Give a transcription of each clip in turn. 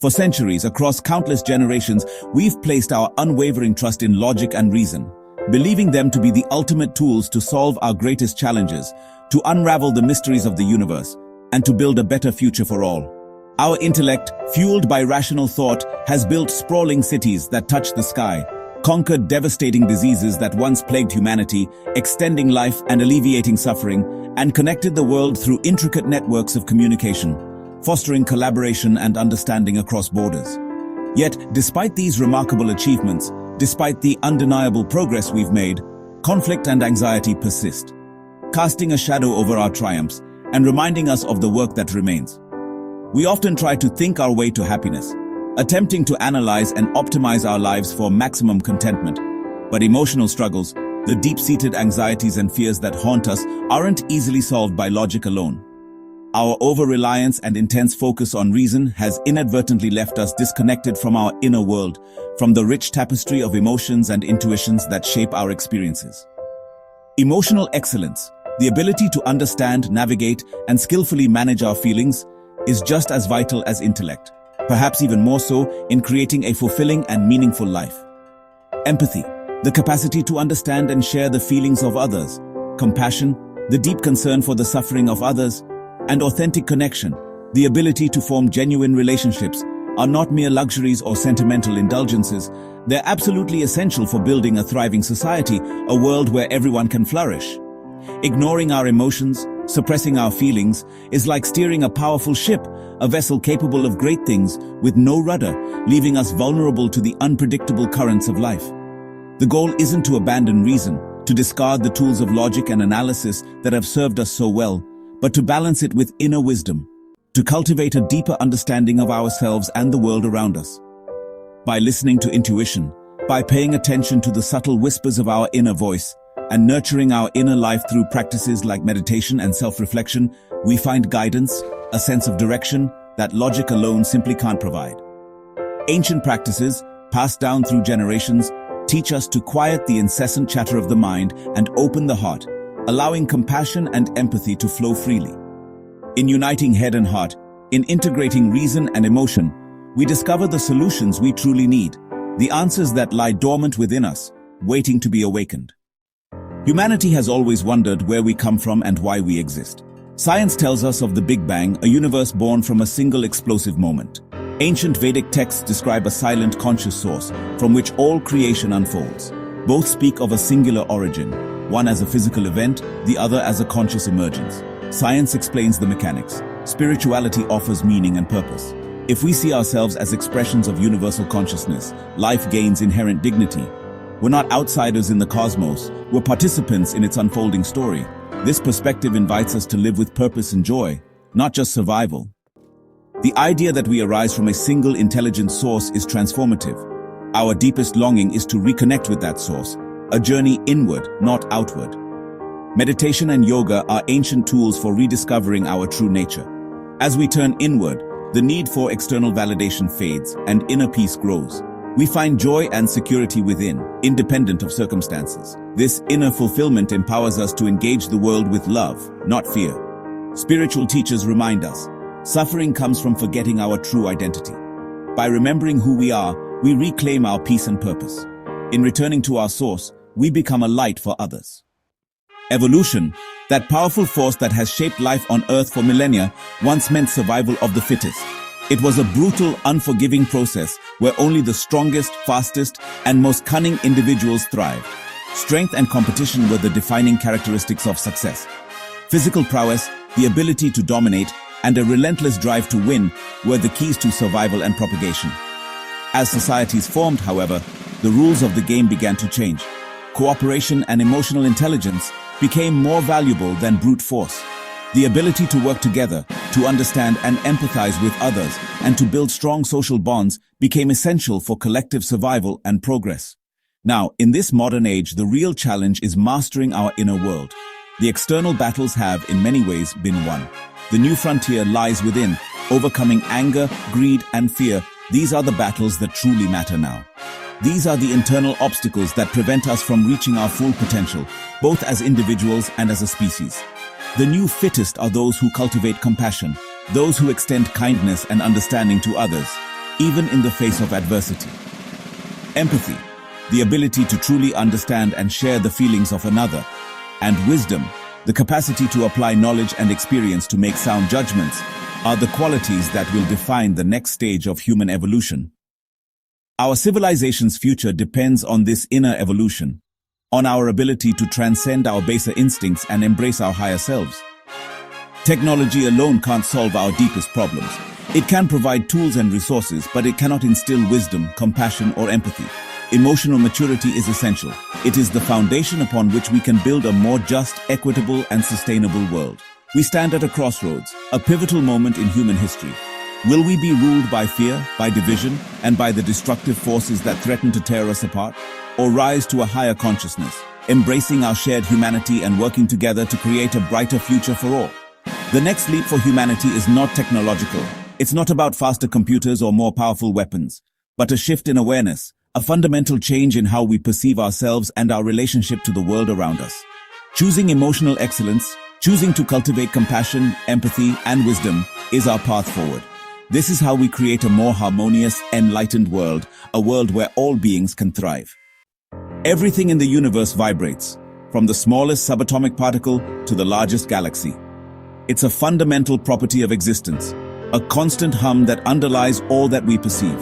For centuries, across countless generations, we've placed our unwavering trust in logic and reason, believing them to be the ultimate tools to solve our greatest challenges, to unravel the mysteries of the universe, and to build a better future for all. Our intellect, fueled by rational thought, has built sprawling cities that touch the sky, conquered devastating diseases that once plagued humanity, extending life and alleviating suffering, and connected the world through intricate networks of communication, fostering collaboration and understanding across borders. Yet, despite these remarkable achievements, despite the undeniable progress we've made, conflict and anxiety persist, casting a shadow over our triumphs and reminding us of the work that remains. We often try to think our way to happiness, attempting to analyze and optimize our lives for maximum contentment. But emotional struggles, the deep-seated anxieties and fears that haunt us, aren't easily solved by logic alone. Our over-reliance and intense focus on reason has inadvertently left us disconnected from our inner world, from the rich tapestry of emotions and intuitions that shape our experiences. Emotional excellence, the ability to understand, navigate, and skillfully manage our feelings, is just as vital as intellect, perhaps even more so in creating a fulfilling and meaningful life. Empathy, the capacity to understand and share the feelings of others. Compassion, the deep concern for the suffering of others. And authentic connection, the ability to form genuine relationships, are not mere luxuries or sentimental indulgences. They're absolutely essential for building a thriving society, a world where everyone can flourish. Ignoring our emotions, suppressing our feelings, is like steering a powerful ship, a vessel capable of great things, with no rudder, leaving us vulnerable to the unpredictable currents of life. The goal isn't to abandon reason, to discard the tools of logic and analysis that have served us so well, but to balance it with inner wisdom, to cultivate a deeper understanding of ourselves and the world around us. By listening to intuition, by paying attention to the subtle whispers of our inner voice, and nurturing our inner life through practices like meditation and self-reflection, we find guidance, a sense of direction that logic alone simply can't provide. Ancient practices, passed down through generations, teach us to quiet the incessant chatter of the mind and open the heart, allowing compassion and empathy to flow freely. In uniting head and heart, in integrating reason and emotion, we discover the solutions we truly need, the answers that lie dormant within us, waiting to be awakened. Humanity has always wondered where we come from and why we exist. Science tells us of the Big Bang, a universe born from a single explosive moment. Ancient Vedic texts describe a silent conscious source from which all creation unfolds. Both speak of a singular origin, one as a physical event, the other as a conscious emergence. Science explains the mechanics. Spirituality offers meaning and purpose. If we see ourselves as expressions of universal consciousness, life gains inherent dignity. We're not outsiders in the cosmos, we're participants in its unfolding story. This perspective invites us to live with purpose and joy, not just survival. The idea that we arise from a single intelligent source is transformative. Our deepest longing is to reconnect with that source, a journey inward, not outward. Meditation and yoga are ancient tools for rediscovering our true nature. As we turn inward, the need for external validation fades and inner peace grows. We find joy and security within, independent of circumstances. This inner fulfillment empowers us to engage the world with love, not fear. Spiritual teachers remind us, suffering comes from forgetting our true identity. By remembering who we are, we reclaim our peace and purpose. In returning to our source, we become a light for others. Evolution, that powerful force that has shaped life on Earth for millennia, once meant survival of the fittest. It was a brutal, unforgiving process where only the strongest, fastest, and most cunning individuals thrived. Strength and competition were the defining characteristics of success. Physical prowess, the ability to dominate, and a relentless drive to win were the keys to survival and propagation. As societies formed, however, the rules of the game began to change. Cooperation and emotional intelligence became more valuable than brute force. The ability to work together, to understand and empathize with others, and to build strong social bonds became essential for collective survival and progress. Now, in this modern age, the real challenge is mastering our inner world. The external battles have, in many ways, been won. The new frontier lies within, overcoming anger, greed, and fear. These are the battles that truly matter now. These are the internal obstacles that prevent us from reaching our full potential, both as individuals and as a species. The new fittest are those who cultivate compassion, those who extend kindness and understanding to others. even in the face of adversity. Empathy, the ability to truly understand and share the feelings of another. And wisdom, the capacity to apply knowledge and experience to make sound judgments, are the qualities that will define the next stage of human evolution. Our civilization's future depends on this inner evolution, on our ability to transcend our baser instincts and embrace our higher selves. Technology alone can't solve our deepest problems. It can provide tools and resources, but it cannot instill wisdom, compassion, or empathy. Emotional maturity is essential. It is the foundation upon which we can build a more just, equitable, and sustainable world. We stand at a crossroads, a pivotal moment in human history. Will we be ruled by fear, by division, and by the destructive forces that threaten to tear us apart? Or rise to a higher consciousness, embracing our shared humanity and working together to create a brighter future for all? The next leap for humanity is not technological. It's not about faster computers or more powerful weapons, but a shift in awareness, a fundamental change in how we perceive ourselves and our relationship to the world around us. Choosing emotional excellence, choosing to cultivate compassion, empathy, and wisdom is our path forward. This is how we create a more harmonious, enlightened world, a world where all beings can thrive. Everything in the universe vibrates, from the smallest subatomic particle to the largest galaxy. It's a fundamental property of existence, a constant hum that underlies all that we perceive.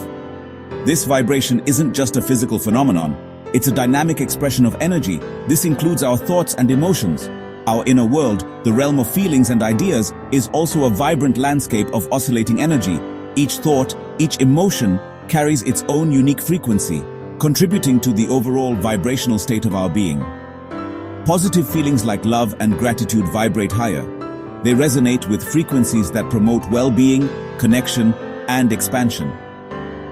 This vibration isn't just a physical phenomenon, it's a dynamic expression of energy. This includes our thoughts and emotions. Our inner world, the realm of feelings and ideas, is also a vibrant landscape of oscillating energy. Each thought, each emotion, carries its own unique frequency, contributing to the overall vibrational state of our being. Positive feelings like love and gratitude vibrate higher. They resonate with frequencies that promote well-being, connection, and expansion.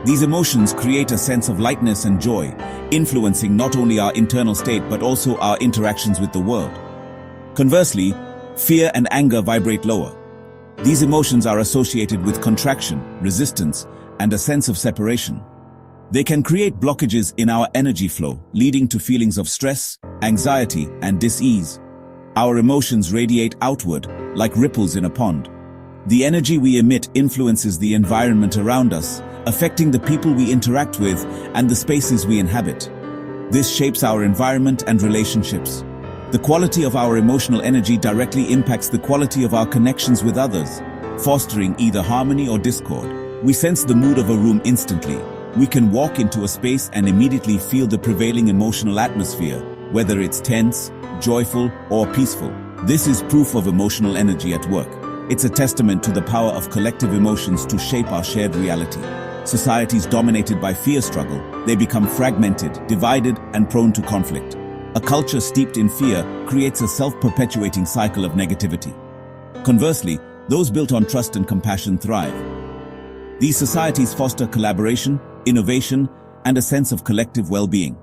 These emotions create a sense of lightness and joy, influencing not only our internal state but also our interactions with the world. Conversely, fear and anger vibrate lower. These emotions are associated with contraction, resistance, and a sense of separation. They can create blockages in our energy flow, leading to feelings of stress, anxiety, and dis-ease. Our emotions radiate outward, like ripples in a pond. The energy we emit influences the environment around us, affecting the people we interact with and the spaces we inhabit. This shapes our environment and relationships. The quality of our emotional energy directly impacts the quality of our connections with others, fostering either harmony or discord. We sense the mood of a room instantly. We can walk into a space and immediately feel the prevailing emotional atmosphere, whether it's tense, joyful, or peaceful. This is proof of emotional energy at work. It's a testament to the power of collective emotions to shape our shared reality. Societies dominated by fear struggle, they become fragmented, divided, and prone to conflict. A culture steeped in fear creates a self-perpetuating cycle of negativity. Conversely, those built on trust and compassion thrive. These societies foster collaboration, innovation, and a sense of collective well-being.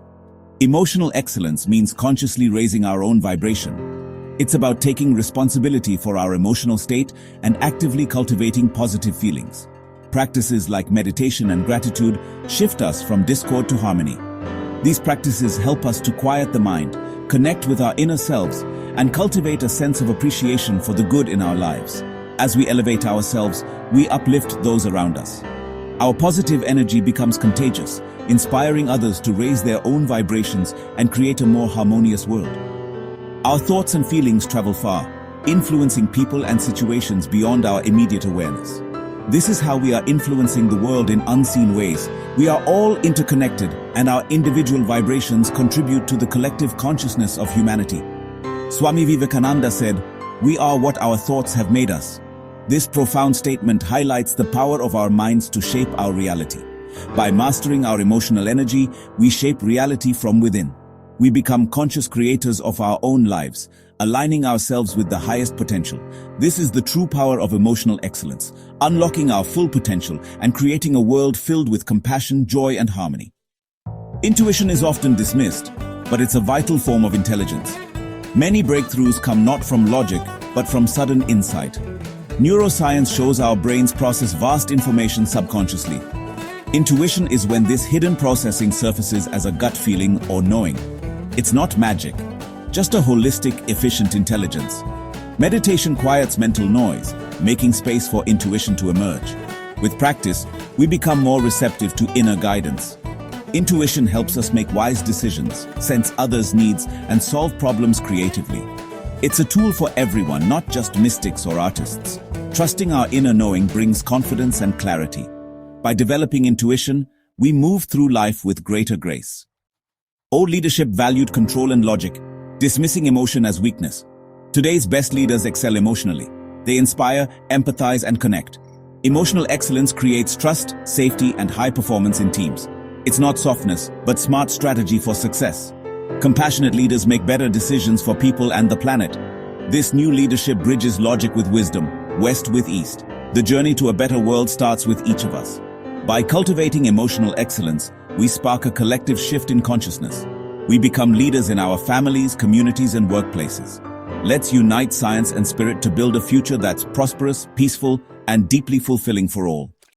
Emotional excellence means consciously raising our own vibration. It's about taking responsibility for our emotional state and actively cultivating positive feelings. Practices like meditation and gratitude shift us from discord to harmony. These practices help us to quiet the mind, connect with our inner selves, and cultivate a sense of appreciation for the good in our lives. As we elevate ourselves, we uplift those around us. Our positive energy becomes contagious, inspiring others to raise their own vibrations and create a more harmonious world. Our thoughts and feelings travel far, influencing people and situations beyond our immediate awareness. This is how we are influencing the world in unseen ways. We are all interconnected, and our individual vibrations contribute to the collective consciousness of humanity. Swami Vivekananda said, "We are what our thoughts have made us." This profound statement highlights the power of our minds to shape our reality. By mastering our emotional energy, we shape reality from within. We become conscious creators of our own lives, aligning ourselves with the highest potential. This is the true power of emotional excellence, unlocking our full potential and creating a world filled with compassion, joy, and harmony. Intuition is often dismissed, but it's a vital form of intelligence. Many breakthroughs come not from logic, but from sudden insight. Neuroscience shows our brains process vast information subconsciously. Intuition is when this hidden processing surfaces as a gut feeling or knowing. It's not magic, just a holistic, efficient intelligence. Meditation quiets mental noise, making space for intuition to emerge. With practice, we become more receptive to inner guidance. Intuition helps us make wise decisions, sense others' needs, and solve problems creatively. It's a tool for everyone, not just mystics or artists. Trusting our inner knowing brings confidence and clarity. By developing intuition, we move through life with greater grace. Old leadership valued control and logic, dismissing emotion as weakness. Today's best leaders excel emotionally. They inspire, empathize, and connect. Emotional excellence creates trust, safety, and high performance in teams. It's not softness, but smart strategy for success. Compassionate leaders make better decisions for people and the planet. This new leadership bridges logic with wisdom, west with east. The journey to a better world starts with each of us. By cultivating emotional excellence, we spark a collective shift in consciousness. We become leaders in our families, communities, and workplaces. Let's unite science and spirit to build a future that's prosperous, peaceful, and deeply fulfilling for all.